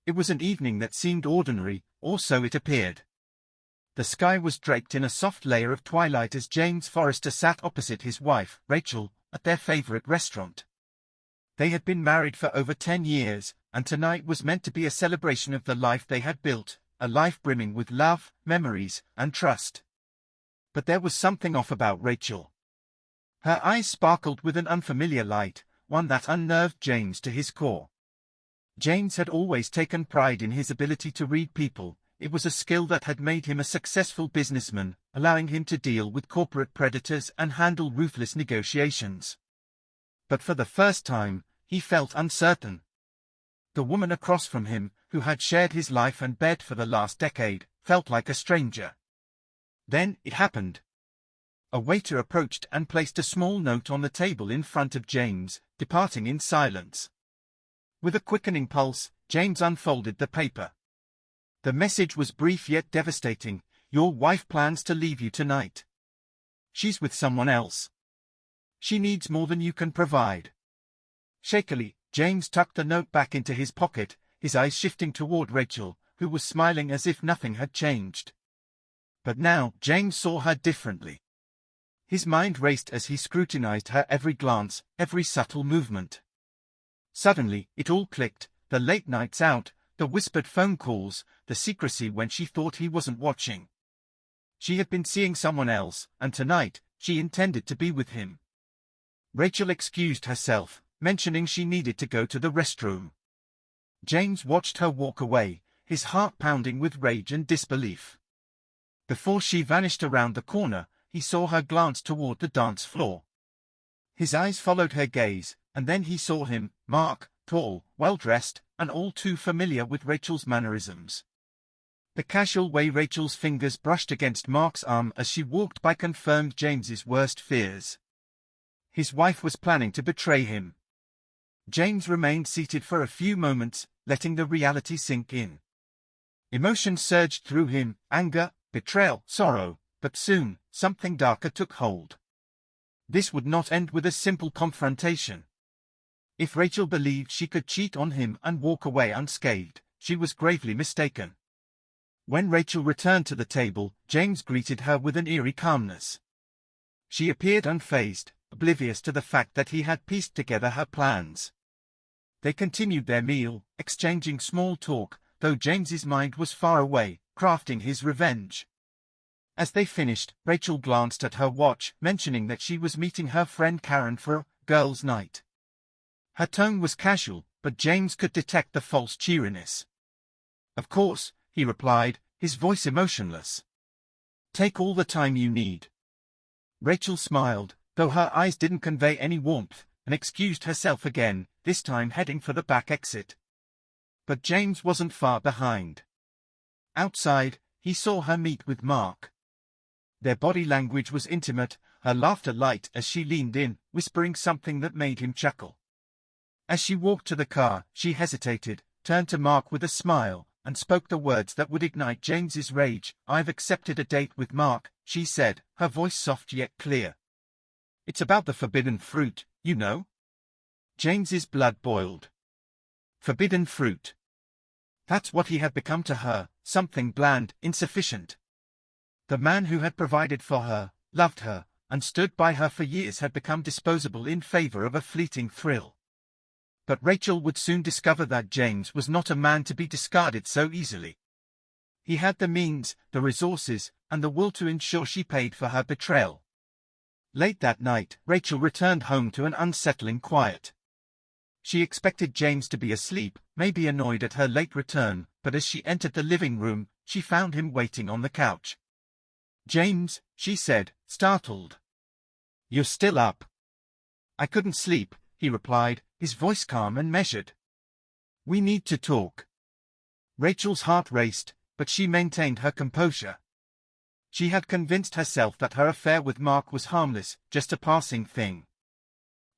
It was an evening that seemed ordinary, or so it appeared. The sky was draped in a soft layer of twilight as James Forrester sat opposite his wife, Rachel, at their favorite restaurant. They had been married for over 10 years, and tonight was meant to be a celebration of the life they had built, a life brimming with love, memories, and trust. But there was something off about Rachel. Her eyes sparkled with an unfamiliar light, one that unnerved James to his core. James had always taken pride in his ability to read people. It was a skill that had made him a successful businessman, allowing him to deal with corporate predators and handle ruthless negotiations. But for the first time, he felt uncertain. The woman across from him, who had shared his life and bed for the last decade, felt like a stranger. Then it happened. A waiter approached and placed a small note on the table in front of James, departing in silence. With a quickening pulse, James unfolded the paper. The message was brief yet devastating. Your wife plans to leave you tonight. She's with someone else. She needs more than you can provide. Shakily, James tucked the note back into his pocket, his eyes shifting toward Rachel, who was smiling as if nothing had changed. But now, James saw her differently. His mind raced as he scrutinized her every glance, every subtle movement. Suddenly, it all clicked, the late nights out, the whispered phone calls, the secrecy when she thought he wasn't watching. She had been seeing someone else, and tonight, she intended to be with him. Rachel excused herself, mentioning she needed to go to the restroom. James watched her walk away, his heart pounding with rage and disbelief. Before she vanished around the corner, he saw her glance toward the dance floor. His eyes followed her gaze, and then he saw him, Mark, tall, well-dressed, and all too familiar with Rachel's mannerisms. The casual way Rachel's fingers brushed against Mark's arm as she walked by confirmed James's worst fears. His wife was planning to betray him. James remained seated for a few moments, letting the reality sink in. Emotion surged through him, anger, betrayal, sorrow, but soon, something darker took hold. This would not end with a simple confrontation. If Rachel believed she could cheat on him and walk away unscathed, she was gravely mistaken. When Rachel returned to the table, James greeted her with an eerie calmness. She appeared unfazed, oblivious to the fact that he had pieced together her plans. They continued their meal, exchanging small talk, though James's mind was far away, crafting his revenge. As they finished, Rachel glanced at her watch, mentioning that she was meeting her friend Karen for a girls' night. Her tone was casual, but James could detect the false cheeriness. "Of course," he replied, his voice emotionless. "Take all the time you need." Rachel smiled, though her eyes didn't convey any warmth, and excused herself again, this time heading for the back exit. But James wasn't far behind. Outside, he saw her meet with Mark. Their body language was intimate, her laughter light as she leaned in, whispering something that made him chuckle. As she walked to the car, she hesitated, turned to Mark with a smile, and spoke the words that would ignite James's rage. "I've accepted a date with Mark," she said, her voice soft yet clear. "It's about the forbidden fruit, you know." James's blood boiled. Forbidden fruit. That's what he had become to her, something bland, insufficient. The man who had provided for her, loved her, and stood by her for years had become disposable in favor of a fleeting thrill. But Rachel would soon discover that James was not a man to be discarded so easily. He had the means, the resources, and the will to ensure she paid for her betrayal. Late that night, Rachel returned home to an unsettling quiet. She expected James to be asleep, maybe annoyed at her late return, but as she entered the living room, she found him waiting on the couch. "James," she said, startled. "You're still up?" "I couldn't sleep," he replied, his voice calm and measured. "We need to talk." Rachel's heart raced, but she maintained her composure. She had convinced herself that her affair with Mark was harmless, just a passing thing.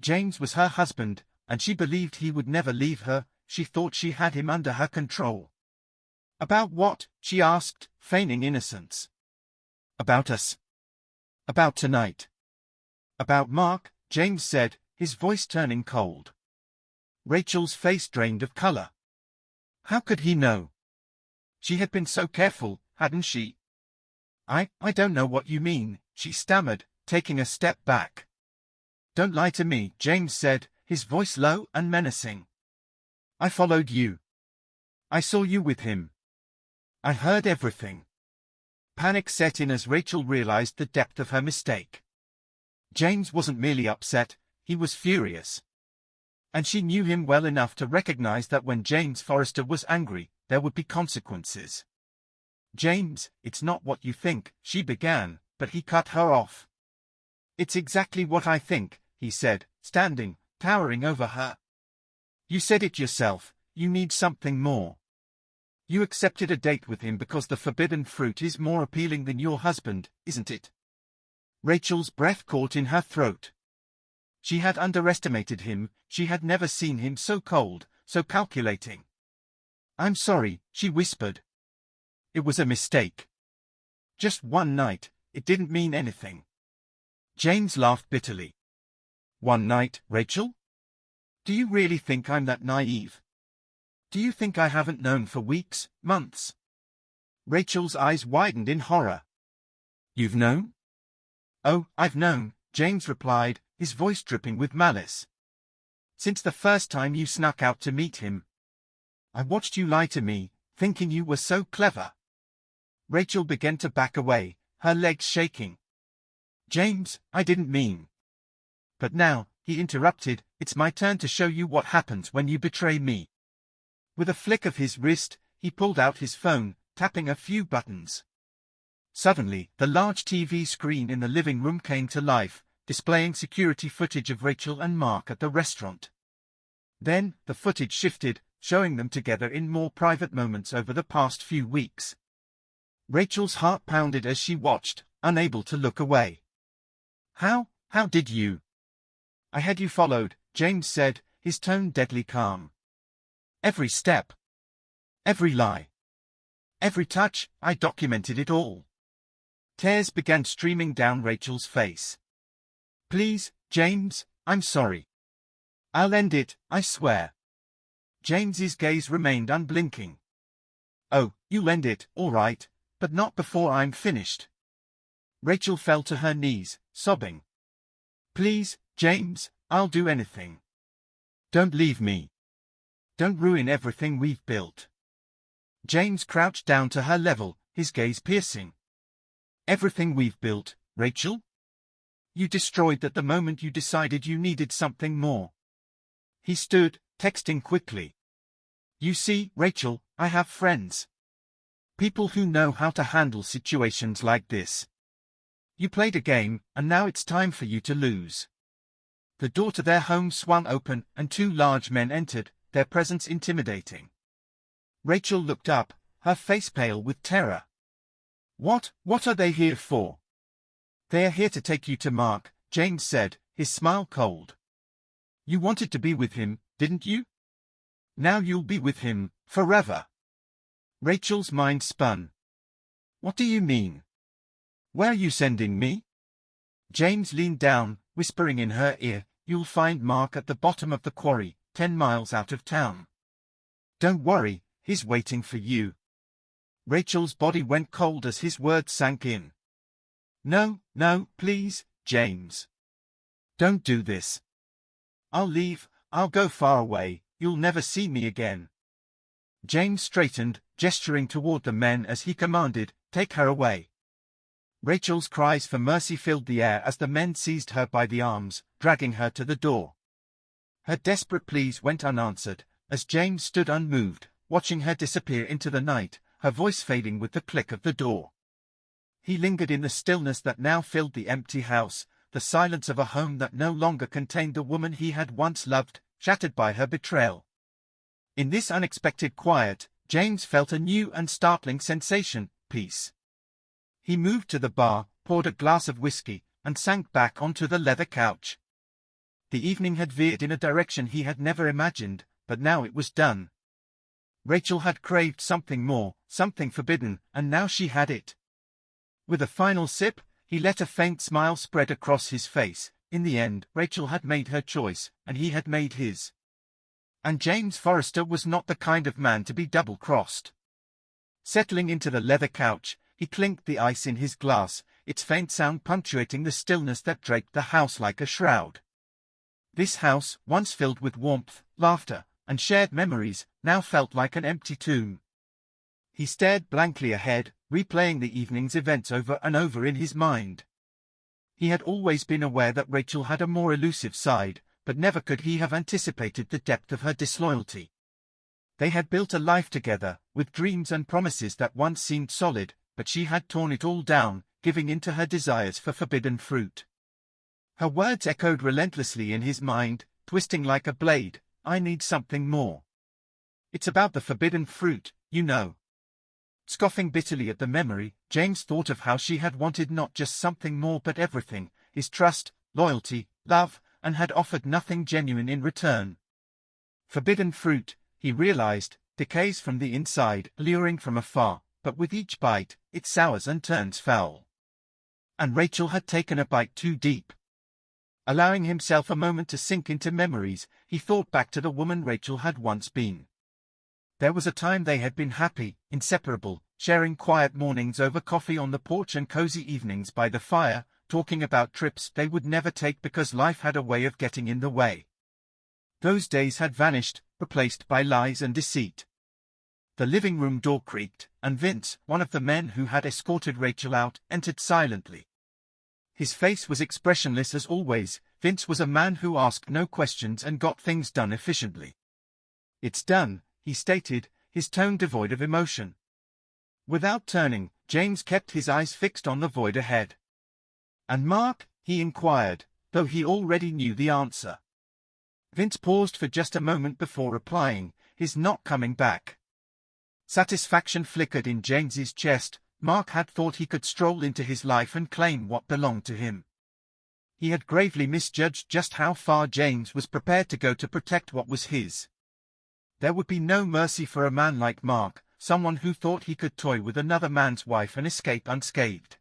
James was her husband, and she believed he would never leave her. She thought she had him under her control. "About what?" she asked, feigning innocence. "About us. About tonight." "About Mark," James said, his voice turning cold. Rachel's face drained of color. How could he know? She had been so careful, hadn't she? I don't know what you mean, she stammered, taking a step back. Don't lie to me, James said, his voice low and menacing. I followed you. I saw you with him. I heard everything. Panic set in as Rachel realized the depth of her mistake. James wasn't merely upset, he was furious. And she knew him well enough to recognize that when James Forrester was angry, there would be consequences. James, it's not what you think, she began, but he cut her off. It's exactly what I think, he said, standing, towering over her. You said it yourself, you need something more. You accepted a date with him because the forbidden fruit is more appealing than your husband, isn't it? Rachel's breath caught in her throat. She had underestimated him, she had never seen him so cold, so calculating. I'm sorry, she whispered. It was a mistake. Just one night, it didn't mean anything. James laughed bitterly. One night, Rachel? Do you really think I'm that naive? Do you think I haven't known for weeks, months? Rachel's eyes widened in horror. You've known? Oh, I've known, James replied, his voice dripping with malice. Since the first time you snuck out to meet him. I watched you lie to me, thinking you were so clever. Rachel began to back away, her legs shaking. James, I didn't mean. But now, he interrupted, it's my turn to show you what happens when you betray me. With a flick of his wrist, he pulled out his phone, tapping a few buttons. Suddenly, the large TV screen in the living room came to life, displaying security footage of Rachel and Mark at the restaurant. Then, the footage shifted, showing them together in more private moments over the past few weeks. Rachel's heart pounded as she watched, unable to look away. How did you? I had you followed, James said, his tone deadly calm. Every step. Every lie. Every touch, I documented it all. Tears began streaming down Rachel's face. Please, James, I'm sorry. I'll end it, I swear. James's gaze remained unblinking. Oh, you'll end it, all right, but not before I'm finished. Rachel fell to her knees, sobbing. Please, James, I'll do anything. Don't leave me. Don't ruin everything we've built. James crouched down to her level, his gaze piercing. Everything we've built, Rachel? You destroyed that the moment you decided you needed something more. He stood, texting quickly. You see, Rachel, I have friends. People who know how to handle situations like this. You played a game, and now it's time for you to lose. The door to their home swung open, and two large men entered, their presence intimidating. Rachel looked up, her face pale with terror. What are they here for? They are here to take you to Mark, James said, his smile cold. You wanted to be with him, didn't you? Now you'll be with him, forever. Rachel's mind spun. What do you mean? Where are you sending me? James leaned down, whispering in her ear, you'll find Mark at the bottom of the quarry, 10 miles out of town. Don't worry, he's waiting for you. Rachel's body went cold as his words sank in. No, please, James. Don't do this. I'll leave, I'll go far away, you'll never see me again. James straightened, gesturing toward the men as he commanded, take her away. Rachel's cries for mercy filled the air as the men seized her by the arms, dragging her to the door. Her desperate pleas went unanswered, as James stood unmoved, watching her disappear into the night, her voice fading with the click of the door. He lingered in the stillness that now filled the empty house, the silence of a home that no longer contained the woman he had once loved, shattered by her betrayal. In this unexpected quiet, James felt a new and startling sensation, peace. He moved to the bar, poured a glass of whiskey, and sank back onto the leather couch. The evening had veered in a direction he had never imagined, but now it was done. Rachel had craved something more, something forbidden, and now she had it. With a final sip, he let a faint smile spread across his face. In the end, Rachel had made her choice, and he had made his. And James Forrester was not the kind of man to be double-crossed. Settling into the leather couch, he clinked the ice in his glass, its faint sound punctuating the stillness that draped the house like a shroud. This house, once filled with warmth, laughter, and shared memories, now felt like an empty tomb. He stared blankly ahead, replaying the evening's events over and over in his mind. He had always been aware that Rachel had a more elusive side, but never could he have anticipated the depth of her disloyalty. They had built a life together, with dreams and promises that once seemed solid, but she had torn it all down, giving in to her desires for forbidden fruit. Her words echoed relentlessly in his mind, twisting like a blade. "I need something more. It's about the forbidden fruit, you know." Scoffing bitterly at the memory, James thought of how she had wanted not just something more but everything, his trust, loyalty, love, and had offered nothing genuine in return. Forbidden fruit, he realized, decays from the inside, alluring from afar, but with each bite, it sours and turns foul. And Rachel had taken a bite too deep. Allowing himself a moment to sink into memories, he thought back to the woman Rachel had once been. There was a time they had been happy, inseparable, sharing quiet mornings over coffee on the porch and cozy evenings by the fire, talking about trips they would never take because life had a way of getting in the way. Those days had vanished, replaced by lies and deceit. The living room door creaked, and Vince, one of the men who had escorted Rachel out, entered silently. His face was expressionless as always. Vince was a man who asked no questions and got things done efficiently. "It's done," he stated, his tone devoid of emotion. Without turning, James kept his eyes fixed on the void ahead. "And Mark?" he inquired, though he already knew the answer. Vince paused for just a moment before replying, "He's not coming back." Satisfaction flickered in James's chest. Mark had thought he could stroll into his life and claim what belonged to him. He had gravely misjudged just how far James was prepared to go to protect what was his. There would be no mercy for a man like Mark, someone who thought he could toy with another man's wife and escape unscathed.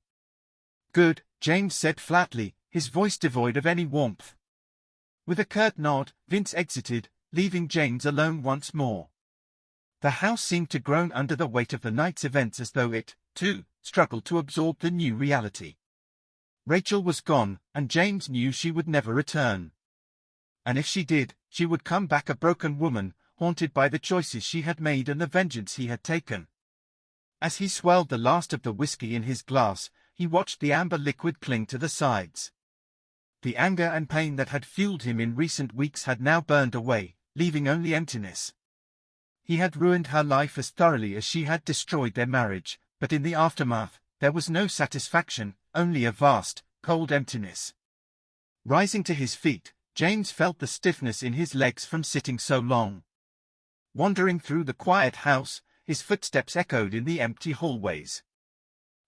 "Good," James said flatly, his voice devoid of any warmth. With a curt nod, Vince exited, leaving James alone once more. The house seemed to groan under the weight of the night's events as though it, too, struggled to absorb the new reality. Rachel was gone, and James knew she would never return. And if she did, she would come back a broken woman, haunted by the choices she had made and the vengeance he had taken. As he swelled the last of the whiskey in his glass, he watched the amber liquid cling to the sides. The anger and pain that had fueled him in recent weeks had now burned away, leaving only emptiness. He had ruined her life as thoroughly as she had destroyed their marriage, but in the aftermath, there was no satisfaction, only a vast, cold emptiness. Rising to his feet, James felt the stiffness in his legs from sitting so long. Wandering through the quiet house, his footsteps echoed in the empty hallways.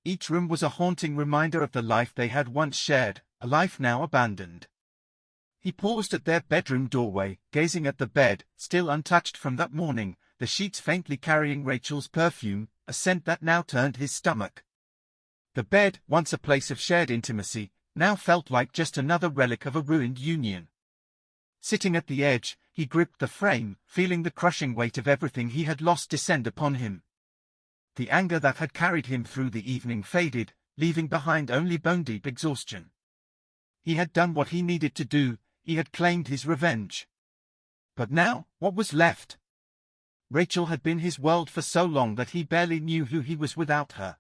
Each room was a haunting reminder of the life they had once shared, a life now abandoned. He paused at their bedroom doorway, gazing at the bed, still untouched from that morning, the sheets faintly carrying Rachel's perfume, a scent that now turned his stomach. The bed, once a place of shared intimacy, now felt like just another relic of a ruined union. Sitting at the edge, he gripped the frame, feeling the crushing weight of everything he had lost descend upon him. The anger that had carried him through the evening faded, leaving behind only bone-deep exhaustion. He had done what he needed to do, he had claimed his revenge. But now, what was left? Rachel had been his world for so long that he barely knew who he was without her.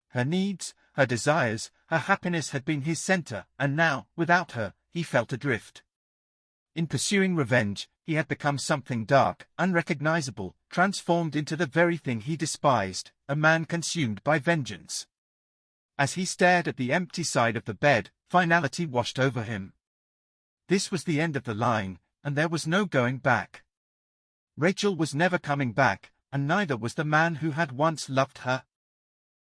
Her needs, her desires, her happiness had been his center, and now, without her, he felt adrift. In pursuing revenge, he had become something dark, unrecognizable, transformed into the very thing he despised, a man consumed by vengeance. As he stared at the empty side of the bed, finality washed over him. This was the end of the line, and there was no going back. Rachel was never coming back, and neither was the man who had once loved her.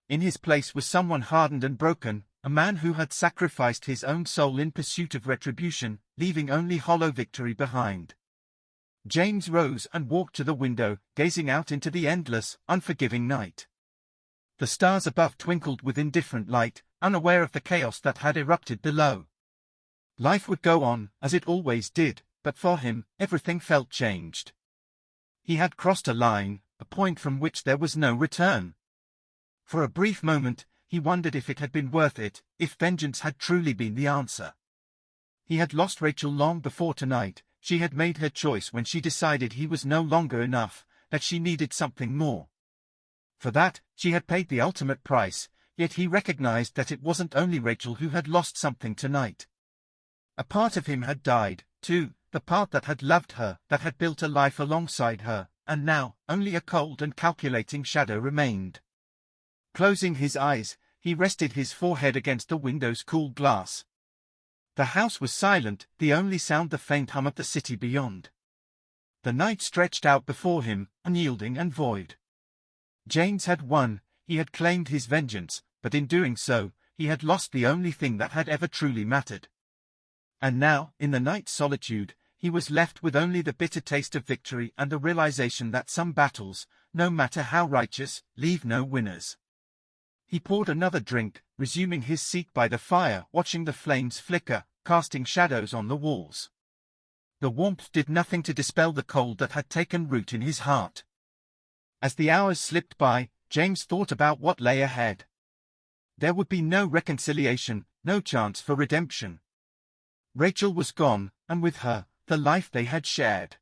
In his place was someone hardened and broken, a man who had sacrificed his own soul in pursuit of retribution, leaving only hollow victory behind. James rose and walked to the window, gazing out into the endless, unforgiving night. The stars above twinkled with indifferent light, unaware of the chaos that had erupted below. Life would go on, as it always did, but for him, everything felt changed. He had crossed a line, a point from which there was no return. For a brief moment, he wondered if it had been worth it, if vengeance had truly been the answer. He had lost Rachel long before tonight. She had made her choice when she decided he was no longer enough, that she needed something more. For that, she had paid the ultimate price, yet he recognized that it wasn't only Rachel who had lost something tonight. A part of him had died, too, the part that had loved her, that had built a life alongside her, and now, only a cold and calculating shadow remained. Closing his eyes, he rested his forehead against the window's cool glass. The house was silent, the only sound the faint hum of the city beyond. The night stretched out before him, unyielding and void. James had won, he had claimed his vengeance, but in doing so, he had lost the only thing that had ever truly mattered. And now, in the night's solitude, he was left with only the bitter taste of victory and the realization that some battles, no matter how righteous, leave no winners. He poured another drink, resuming his seat by the fire, watching the flames flicker, casting shadows on the walls. The warmth did nothing to dispel the cold that had taken root in his heart. As the hours slipped by, James thought about what lay ahead. There would be no reconciliation, no chance for redemption. Rachel was gone, and with her, the life they had shared.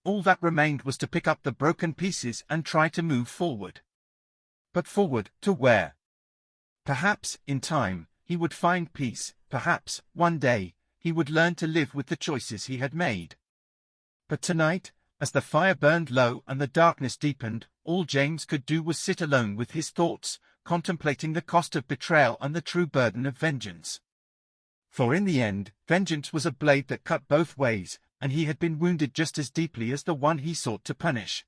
All that remained was to pick up the broken pieces and try to move forward. But forward, to where? Perhaps, in time, he would find peace, perhaps, one day, he would learn to live with the choices he had made. But tonight, as the fire burned low and the darkness deepened, all James could do was sit alone with his thoughts, contemplating the cost of betrayal and the true burden of vengeance. For in the end, vengeance was a blade that cut both ways, and he had been wounded just as deeply as the one he sought to punish.